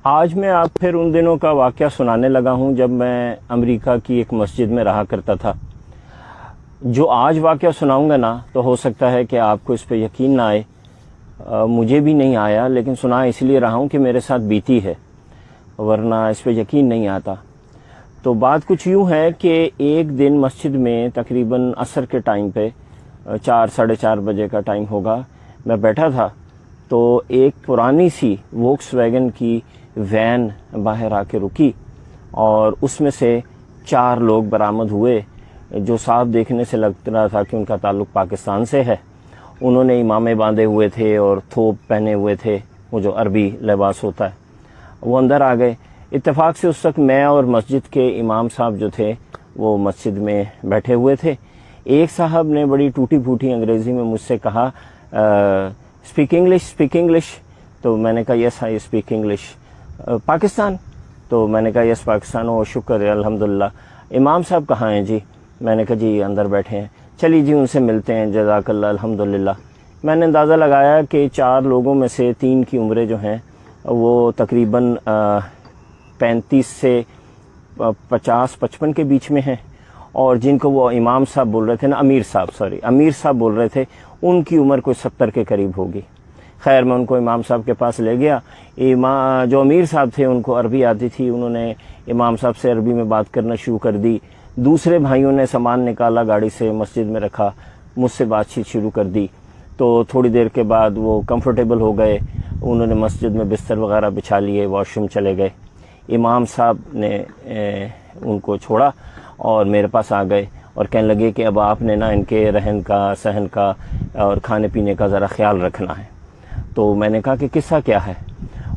آج میں آپ پھر ان دنوں کا واقعہ سنانے لگا ہوں جب میں امریکہ کی ایک مسجد میں رہا کرتا تھا۔ جو آج واقعہ سناؤں گا نا تو ہو سکتا ہے کہ آپ کو اس پہ یقین نہ آئے، مجھے بھی نہیں آیا، لیکن سنا اس لیے رہا ہوں کہ میرے ساتھ بیتی ہے، ورنہ اس پہ یقین نہیں آتا۔ تو بات کچھ یوں ہے کہ ایک دن مسجد میں تقریباً عصر کے ٹائم پہ 4-4:30 بجے کا ٹائم ہوگا، میں بیٹھا تھا تو ایک پرانی سی ووکس ویگن کی وین باہر آ کے رکی اور اس میں سے 4 لوگ برآمد ہوئے جو صاحب دیکھنے سے لگ رہا تھا کہ ان کا تعلق پاکستان سے ہے۔ انہوں نے امامے باندھے ہوئے تھے اور تھوپ پہنے ہوئے تھے، وہ جو عربی لباس ہوتا ہے۔ وہ اندر آ گئے۔ اتفاق سے اس وقت میں اور مسجد کے امام صاحب جو تھے وہ مسجد میں بیٹھے ہوئے تھے۔ ایک صاحب نے بڑی ٹوٹی پھوٹی انگریزی میں مجھ سے کہا اسپیک انگلش، تو میں نے کہا یس آئی اسپیک انگلش۔ پاکستان؟ تو میں نے کہا یس پاکستان۔ او شکر ہے، الحمدللہ۔ امام صاحب کہاں ہیں جی؟ میں نے کہا جی اندر بیٹھے ہیں۔ چلیے جی ان سے ملتے ہیں، جزاک اللہ، الحمدللہ۔ میں نے اندازہ لگایا کہ 4 لوگوں میں سے 3 کی عمریں جو ہیں وہ تقریباً 35 سے 50-55 کے بیچ میں ہیں، اور جن کو وہ امام صاحب بول رہے تھے نا، امیر صاحب بول رہے تھے، ان کی عمر کوئی 70 کے قریب ہوگی۔ خیر میں ان کو امام صاحب کے پاس لے گیا۔ جو امیر صاحب تھے ان کو عربی آتی تھی، انہوں نے امام صاحب سے عربی میں بات کرنا شروع کر دی۔ دوسرے بھائیوں نے سامان نکالا، گاڑی سے مسجد میں رکھا، مجھ سے بات چیت شروع کر دی۔ تو تھوڑی دیر کے بعد وہ کمفرٹیبل ہو گئے، انہوں نے مسجد میں بستر وغیرہ بچھا لیے، واش روم چلے گئے۔ امام صاحب نے ان کو چھوڑا اور میرے پاس آ گئے اور کہنے لگے کہ اب آپ نے نا ان کے رہن کا، صحن کا اور کھانے پینے کا ذرا خیال رکھنا ہے۔ تو میں نے کہا کہ قصہ کیا ہے؟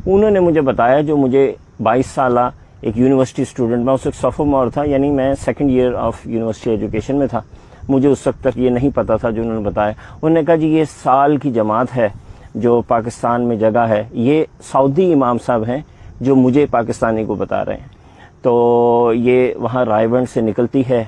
انہوں نے مجھے بتایا، جو مجھے 22 سالہ ایک یونیورسٹی اسٹوڈنٹ، میں اس وقت سوفومور تھا، یعنی میں 2nd year of university education میں تھا، مجھے اس وقت تک یہ نہیں پتا تھا جو انہوں نے بتایا۔ انہوں نے کہا جی یہ سال کی جماعت ہے جو پاکستان میں جگہ ہے، یہ سعودی امام صاحب ہیں جو مجھے پاکستانی کو بتا رہے ہیں۔ تو یہ وہاں رائے سے نکلتی ہے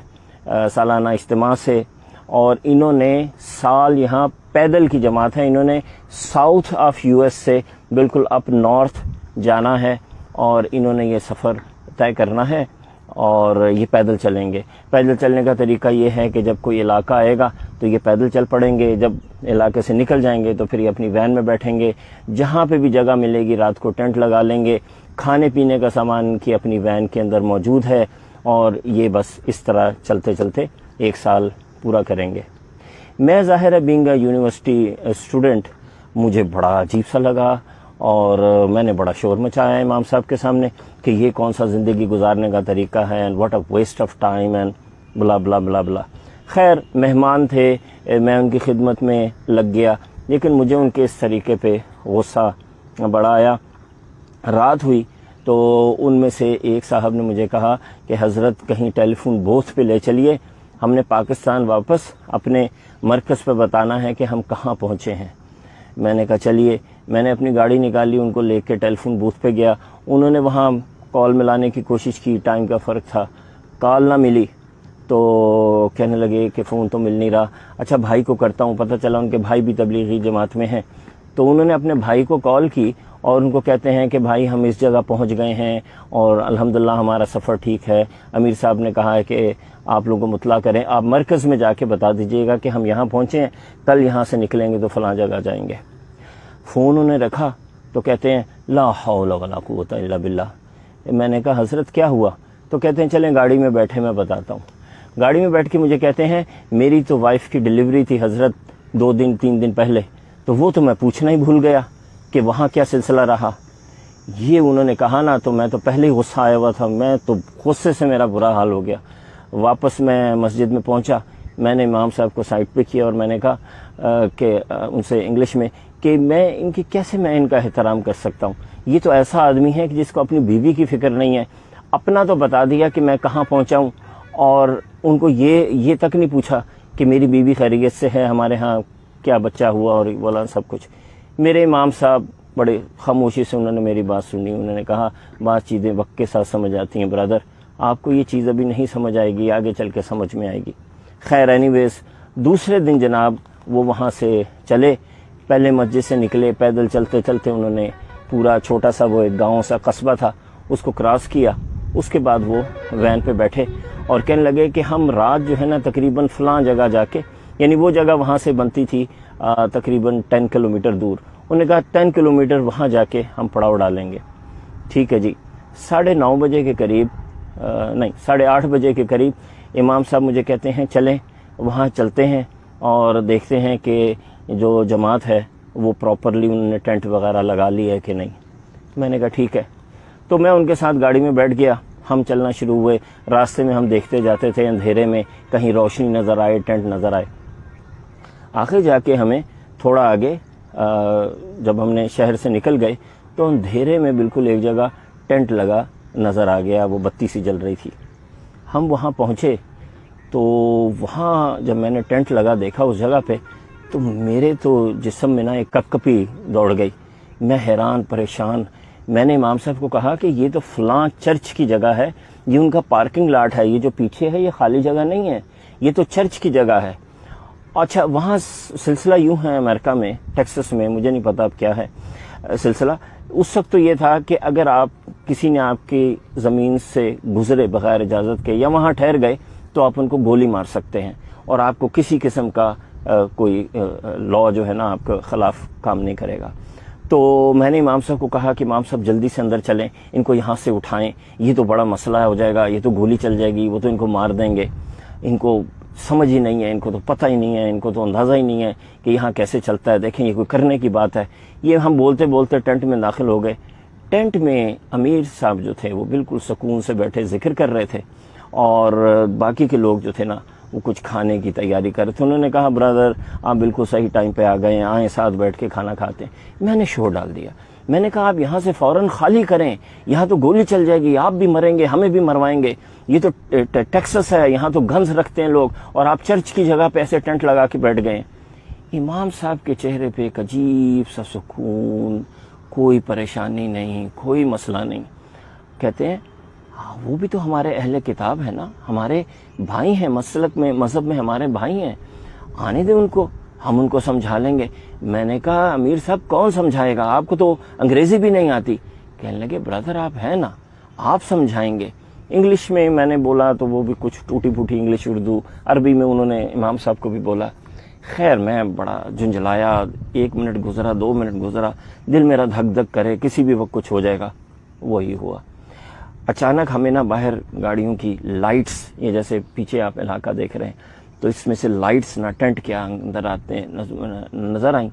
سالانہ اجتماع سے، اور انہوں نے سال یہاں پیدل کی جماعت ہے، انہوں نے ساؤتھ آف US سے بالکل اپ نارتھ جانا ہے، اور انہوں نے یہ سفر طے کرنا ہے اور یہ پیدل چلیں گے۔ پیدل چلنے کا طریقہ یہ ہے کہ جب کوئی علاقہ آئے گا تو یہ پیدل چل پڑیں گے، جب علاقے سے نکل جائیں گے تو پھر یہ اپنی وین میں بیٹھیں گے، جہاں پہ بھی جگہ ملے گی رات کو ٹینٹ لگا لیں گے، کھانے پینے کا سامان ان کی اپنی وین کے اندر موجود ہے، اور یہ بس اس طرح چلتے چلتے 1 سال پورا کریں گے۔ میں ظاہر ہے بینگ اے یونیورسٹی اسٹوڈنٹ، مجھے بڑا عجیب سا لگا، اور میں نے بڑا شور مچایا امام صاحب کے سامنے کہ یہ کون سا زندگی گزارنے کا طریقہ ہے، and what a waste of time and blah blah blah بلا۔ خیر مہمان تھے، میں ان کی خدمت میں لگ گیا، لیکن مجھے ان کے اس طریقے پہ غصہ بڑا آیا۔ رات ہوئی تو ان میں سے ایک صاحب نے مجھے کہا کہ حضرت کہیں ٹیلی فون بوتھ پہ لے چلیے، ہم نے پاکستان واپس اپنے مرکز پہ بتانا ہے کہ ہم کہاں پہنچے ہیں۔ میں نے کہا چلیے، میں نے اپنی گاڑی نکالی، ان کو لے کے ٹیلی فون بوتھ پہ گیا۔ انہوں نے وہاں کال ملانے کی کوشش کی، ٹائم کا فرق تھا، کال نہ ملی، تو کہنے لگے کہ فون تو مل نہیں رہا۔ اچھا بھائی کو کرتا ہوں، پتہ چلا ان کے بھائی بھی تبلیغی جماعت میں ہیں۔ تو انہوں نے اپنے بھائی کو کال کی اور ان کو کہتے ہیں کہ بھائی ہم اس جگہ پہنچ گئے ہیں اور الحمدللہ ہمارا سفر ٹھیک ہے، امیر صاحب نے کہا ہے کہ آپ لوگوں کو مطلع کریں، آپ مرکز میں جا کے بتا دیجئے گا کہ ہم یہاں پہنچے ہیں، کل یہاں سے نکلیں گے تو فلاں جگہ جائیں گے۔ فون انہیں رکھا تو کہتے ہیں لا حول ولا قوت الا باللہ۔ میں نے کہا حضرت کیا ہوا؟ تو کہتے ہیں چلیں گاڑی میں بیٹھے، میں بتاتا ہوں۔ گاڑی میں بیٹھ کے مجھے کہتے ہیں میری تو وائف کی ڈیلیوری تھی حضرت 2-3 دن پہلے، تو وہ تو میں پوچھنا ہی بھول گیا کہ وہاں کیا سلسلہ رہا۔ یہ انہوں نے کہا نا تو میں تو پہلے ہی غصہ آیا ہوا تھا، میں تو غصے سے میرا برا حال ہو گیا۔ واپس میں مسجد میں پہنچا، میں نے امام صاحب کو سائڈ پہ کیا اور میں نے کہا کہ ان سے انگلش میں کہ میں ان کا احترام کر سکتا ہوں، یہ تو ایسا آدمی ہے کہ جس کو اپنی بیوی کی فکر نہیں ہے، اپنا تو بتا دیا کہ میں کہاں پہنچا ہوں، اور ان کو یہ تک نہیں پوچھا کہ میری بیوی خیریت سے ہے، ہمارے ہاں کیا بچہ ہوا اور بولا سب کچھ۔ میرے امام صاحب بڑے خاموشی سے انہوں نے میری بات سنی، انہوں نے کہا بات چیزیں وقت کے ساتھ سمجھ آتی ہیں برادر، آپ کو یہ چیز ابھی نہیں سمجھ آئے گی، آگے چل کے سمجھ میں آئے گی۔ خیر اینی ویز دوسرے دن جناب وہ وہاں سے چلے، پہلے مسجد سے نکلے، پیدل چلتے چلتے انہوں نے پورا چھوٹا سا وہ ایک گاؤں سا قصبہ تھا، اس کو کراس کیا. اس کے بعد وہ وین پہ بیٹھے اور کہنے لگے کہ ہم رات جو ہے نا تقریباً فلاں جگہ جا کے، یعنی وہ جگہ وہاں سے بنتی تھی تقریباً 10 کلومیٹر دور. انہوں نے کہا 10 کلومیٹر وہاں جا کے ہم پڑاؤ ڈالیں گے. ٹھیک ہے جی. 9:30 بجے کے قریب، نہیں 8:30 بجے کے قریب امام صاحب مجھے کہتے ہیں چلیں وہاں چلتے ہیں اور دیکھتے ہیں کہ جو جماعت ہے وہ پراپرلی انہوں نے ٹینٹ وغیرہ لگا لی ہے کہ نہیں. میں نے کہا ٹھیک ہے. تو میں ان کے ساتھ گاڑی میں بیٹھ گیا. ہم چلنا شروع ہوئے. راستے میں ہم دیکھتے جاتے تھے اندھیرے میں، کہیں روشنی نظر آئے، ٹینٹ نظر آئے. آخر جا کے ہمیں تھوڑا آگے جب ہم نے شہر سے نکل گئے تو اندھیرے میں بالکل ایک جگہ ٹینٹ لگا نظر آ گیا، وہ بتی سی جل رہی تھی. ہم وہاں پہنچے تو وہاں جب میں نے ٹینٹ لگا دیکھا اس جگہ پہ تو میرے تو جسم میں نا ایک کپ کپی دوڑ گئی. میں حیران پریشان. میں نے امام صاحب کو کہا کہ یہ تو فلاں چرچ کی جگہ ہے، یہ ان کا پارکنگ لاٹ ہے، یہ جو پیچھے ہے یہ خالی جگہ نہیں ہے، یہ تو چرچ کی جگہ ہے. اچھا وہاں سلسلہ یوں ہے امریکہ میں، ٹیکسس میں، مجھے نہیں پتا اب کیا ہے سلسلہ. اس وقت تو یہ تھا کہ اگر آپ کسی نے آپ کی زمین سے گزرے بغیر اجازت کے یا وہاں ٹھہر گئے تو آپ ان کو گولی مار سکتے ہیں اور آپ کو کسی قسم کا کوئی لا جو ہے نا آپ کے خلاف کام نہیں کرے گا. تو میں نے امام صاحب کو کہا کہ امام صاحب جلدی سے اندر چلیں، ان کو یہاں سے اٹھائیں، یہ تو بڑا مسئلہ ہو جائے گا، یہ تو گولی چل جائے گی، وہ تو ان کو مار دیں گے. ان کو سمجھ ہی نہیں ہے، ان کو تو پتہ ہی نہیں ہے، ان کو تو اندازہ ہی نہیں ہے کہ یہاں کیسے چلتا ہے. دیکھیں یہ کوئی کرنے کی بات ہے. یہ ہم بولتے بولتے ٹینٹ میں داخل ہو گئے. ٹینٹ میں امیر صاحب جو تھے وہ بالکل سکون سے بیٹھے ذکر کر رہے تھے اور باقی کے لوگ جو تھے نا وہ کچھ کھانے کی تیاری کر رہے تھے. انہوں نے کہا برادر آپ بالکل صحیح ٹائم پہ آ گئے ہیں، آئیں ساتھ بیٹھ کے کھانا کھاتے ہیں. میں نے شور ڈال دیا. میں نے کہا آپ یہاں سے فوراً خالی کریں، یہاں تو گولی چل جائے گی، آپ بھی مریں گے، ہمیں بھی مروائیں گے. یہ تو ٹیکسس ہے، یہاں تو گنز رکھتے ہیں لوگ اور آپ چرچ کی جگہ پہ ایسے ٹینٹ لگا کے بیٹھ گئے. امام صاحب کے چہرے پہ ایک عجیب سا سکون، کوئی پریشانی نہیں، کوئی مسئلہ نہیں. کہتے ہیں ہاں وہ بھی تو ہمارے اہل کتاب ہے نا، ہمارے بھائی ہیں، مسلک میں مذہب میں ہمارے بھائی ہیں، آنے دیں ان کو، ہم ان کو سمجھا لیں گے. میں نے کہا امیر صاحب کون سمجھائے گا، آپ کو تو انگریزی بھی نہیں آتی. کہنے لگے برادر آپ ہیں نا، آپ سمجھائیں گے. انگلش میں میں نے بولا تو وہ بھی کچھ ٹوٹی پھوٹی انگلش، اردو عربی میں انہوں نے امام صاحب کو بھی بولا. خیر میں بڑا جھنجھلایا. 1 منٹ گزرا، 2 منٹ گزرا، دل میرا دھک دھک کرے کسی بھی وقت کچھ ہو جائے گا. وہی ہوا. اچانک ہمیں نا باہر گاڑیوں کی لائٹس، یہ جیسے پیچھے آپ علاقہ دیکھ رہے ہیں تو اس میں سے لائٹس نا ٹینٹ کے اندر آتے ہیں نظر آئیں.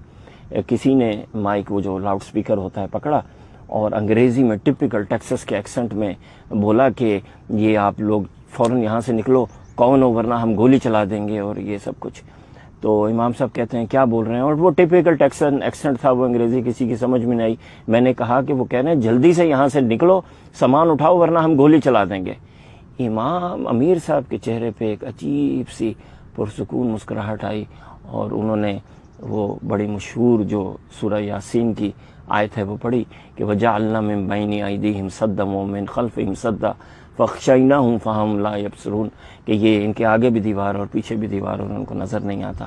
کسی نے مائک، وہ جو لاؤڈ سپیکر ہوتا ہے، پکڑا اور انگریزی میں ٹپیکل ٹیکسس کے ایکسنٹ میں بولا کہ یہ آپ لوگ فوراً یہاں سے نکلو، کون ہو ورنہ ہم گولی چلا دیں گے اور یہ سب کچھ. تو امام صاحب کہتے ہیں کیا بول رہے ہیں، اور وہ ٹپیکل ٹیکسن ایکسنٹ تھا، وہ انگریزی کسی کی سمجھ میں نہیں آئی. میں نے کہا کہ وہ کہہ رہے ہیں جلدی سے یہاں سے نکلو، سامان اٹھاؤ ورنہ ہم گولی چلا دیں گے. امام امیر صاحب کے چہرے پہ ایک عجیب سی پرسکون مسکراہٹ آئی اور انہوں نے وہ بڑی مشہور جو سورہ یاسین کی آیت ہے وہ پڑھی کہ وَجَعَلْنَا مِن بَيْنِ أَيْدِيهِمْ سَدًّا وَمِن خَلْفِهِمْ سَدًّا فَأَغْشَيْنَاهُمْ فَهُمْ لَا يَبْصِرُونَ، کہ یہ ان کے آگے بھی دیوار اور پیچھے بھی دیوار اور ان کو نظر نہیں آتا.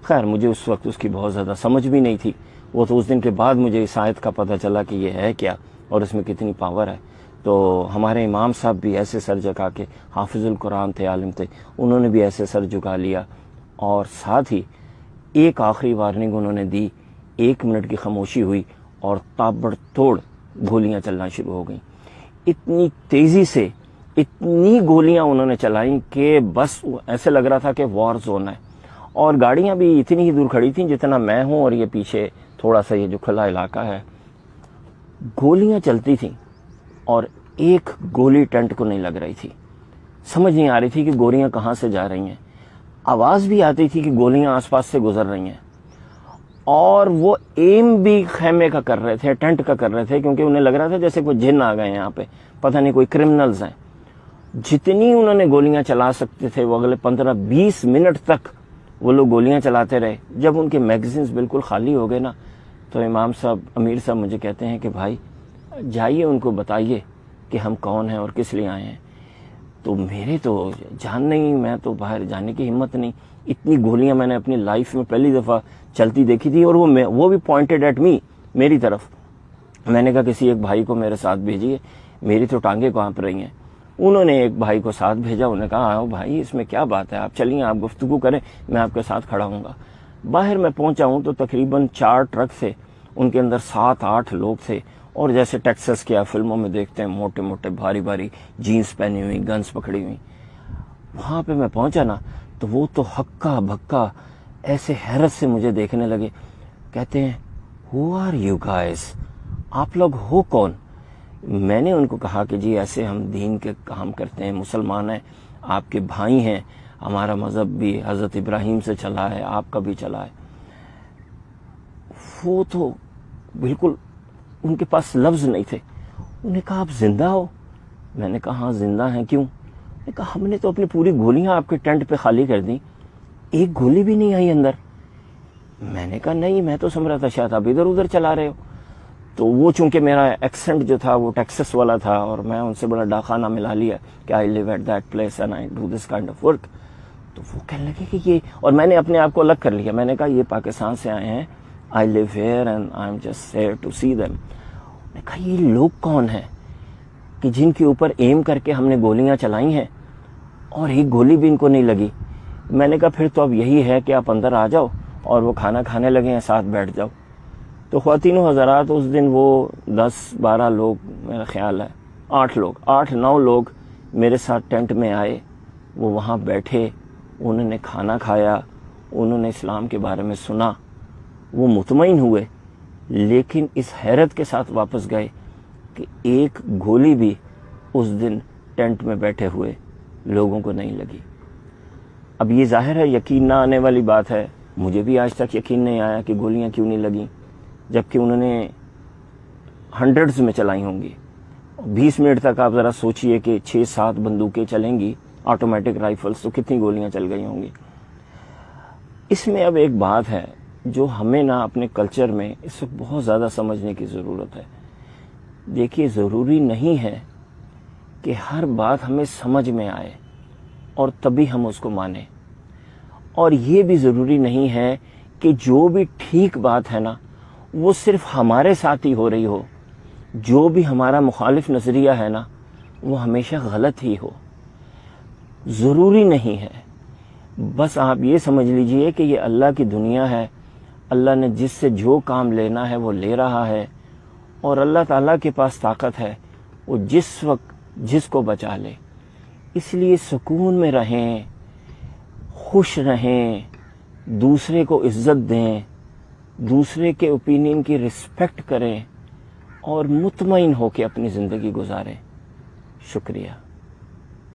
خیر مجھے اس وقت اس کی بہت زیادہ سمجھ بھی نہیں تھی. وہ تو اس دن کے بعد مجھے اس آیت کا پتہ چلا کہ یہ ہے کیا اور اس میں کتنی پاور ہے. تو ہمارے امام صاحب بھی ایسے سر جھکا کے، حافظ القرآن تھے، عالم تھے، انہوں نے بھی ایسے سر جھکا لیا اور ساتھ ہی ایک آخری وارننگ انہوں نے دی. 1 منٹ کی خاموشی ہوئی اور تابڑ توڑ گولیاں چلنا شروع ہو گئیں. اتنی تیزی سے اتنی گولیاں انہوں نے چلائیں کہ بس ایسے لگ رہا تھا کہ وار زون ہے. اور گاڑیاں بھی اتنی ہی دور کھڑی تھیں جتنا میں ہوں اور یہ پیچھے تھوڑا سا یہ جو کھلا علاقہ ہے. گولیاں چلتی تھیں اور ایک گولی ٹینٹ کو نہیں لگ رہی تھی. سمجھ نہیں آ رہی تھی کہ گولیاں کہاں سے جا رہی ہیں. آواز بھی آتی تھی کہ گولیاں آس پاس سے گزر رہی ہیں. اور وہ ایم بھی خیمے کا کر رہے تھے، ٹینٹ کا کر رہے تھے، کیونکہ انہیں لگ رہا تھا جیسے کوئی جن آ گئے ہیں یہاں پہ، پتہ نہیں کوئی کرمنلز ہیں. جتنی انہوں نے گولیاں چلا سکتے تھے وہ اگلے 15-20 منٹ تک وہ لوگ گولیاں چلاتے رہے. جب ان کے میگزینز بالکل خالی ہو گئے نا تو امام صاحب، امیر صاحب مجھے کہتے ہیں کہ بھائی جائیے ان کو بتائیے کہ ہم کون ہیں اور کس لیے آئے ہیں. تو میرے تو جان نہیں، میں تو باہر جانے کی ہمت نہیں. اتنی گولیاں میں نے اپنی لائف میں پہلی دفعہ چلتی دیکھی تھی اور وہ بھی پوائنٹڈ ایٹ می، میری طرف. میں نے کہا کسی ایک بھائی کو میرے ساتھ بھیجیے، میری تو ٹانگیں کانپ رہی ہیں۔ انہوں نے ایک بھائی کو ساتھ بھیجا، انہوں نے کہا آؤ بھائی اس میں کیا بات ہے، آپ چلیے آپ گفتگو کریں، میں آپ کے ساتھ کھڑا ہوں گا۔ باہر میں پہنچا ہوں تو تقریباً 4 ٹرک تھے، ان کے اندر 7-8 لوگ تھے، اور جیسے ٹیکساس کے آپ فلموں میں دیکھتے ہیں موٹے موٹے بھاری بھاری جینس پہنی ہوئی، گنز پکڑی ہوئی۔ وہاں پہ میں پہنچا نا تو وہ تو ہکا بھکا ایسے حیرت سے مجھے دیکھنے لگے، کہتے ہیں ہو آر یو گائز، آپ لوگ ہو کون؟ میں نے ان کو کہا کہ جی ایسے ہم دین کے کام کرتے ہیں، مسلمان ہیں، آپ کے بھائی ہیں، ہمارا مذہب بھی حضرت ابراہیم سے چلا ہے، آپ کا بھی چلا ہے۔ وہ تو بالکل ان کے پاس لفظ نہیں تھے۔ انہوں نے کہا آپ زندہ ہو؟ میں نے کہا ہاں زندہ ہیں، کیوں؟ نے کہا ہم نے تو اپنی پوری گولیاں آپ کے ٹینٹ پہ خالی کر دیں، ایک گولی بھی نہیں آئی اندر۔ میں نے کہا نہیں، میں تو سمجھ رہا تھا شاید آپ ادھر ادھر چلا رہے ہو۔ تو وہ چونکہ میرا ایکسنٹ جو تھا وہ ٹیکسس والا تھا، اور میں ان سے بڑا ڈاکانہ ملا لیا کہ I live at that place and I do this kind of work. تو وہ کہنے لگے کہ یہ، اور میں نے اپنے آپ کو الگ کر لیا، میں نے کہا یہ پاکستان سے آئے ہیں، I live here and I am just here to see them. میں نے کہا یہ لوگ کون ہیں کہ جن کے اوپر ایم کر کے ہم نے گولیاں چلائی ہیں اور ایک گولی بھی ان کو نہیں لگی؟ میں نے کہا پھر تو اب یہی ہے کہ آپ اندر آ جاؤ اور وہ کھانا کھانے لگے ہیں، ساتھ بیٹھ جاؤ۔ تو خواتین و حضرات اس دن وہ 10-12 لوگ، میرا خیال ہے 8-9 لوگ میرے ساتھ ٹینٹ میں آئے، وہ وہاں بیٹھے، انہوں نے کھانا کھایا، انہوں نے اسلام کے بارے میں سنا، وہ مطمئن ہوئے، لیکن اس حیرت کے ساتھ واپس گئے کہ ایک گولی بھی اس دن ٹینٹ میں بیٹھے ہوئے لوگوں کو نہیں لگی۔ اب یہ ظاہر ہے یقین نہ آنے والی بات ہے، مجھے بھی آج تک یقین نہیں آیا کہ گولیاں کیوں نہیں لگیں، جبکہ انہوں نے ہنڈریڈز میں چلائی ہوں گی۔ 20 منٹ تک آپ ذرا سوچئے کہ 6-7 بندوقیں چلیں گی آٹومیٹک رائفلز، تو کتنی گولیاں چل گئی ہوں گی۔ اس میں اب ایک بات ہے جو ہمیں نا اپنے کلچر میں اس وقت بہت زیادہ سمجھنے کی ضرورت ہے۔ دیکھیے ضروری نہیں ہے کہ ہر بات ہمیں سمجھ میں آئے اور تبھی ہم اس کو مانیں، اور یہ بھی ضروری نہیں ہے کہ جو بھی ٹھیک بات ہے نا وہ صرف ہمارے ساتھ ہی ہو رہی ہو، جو بھی ہمارا مخالف نظریہ ہے نا وہ ہمیشہ غلط ہی ہو۔ ضروری نہیں ہے، بس آپ یہ سمجھ لیجئے کہ یہ اللہ کی دنیا ہے، اللہ نے جس سے جو کام لینا ہے وہ لے رہا ہے، اور اللہ تعالیٰ کے پاس طاقت ہے، وہ جس وقت جس کو بچا لے۔ اس لیے سکون میں رہیں، خوش رہیں، دوسرے کو عزت دیں، دوسرے کے اوپینین کی رسپیکٹ کریں، اور مطمئن ہو کے اپنی زندگی گزاریں۔ شکریہ۔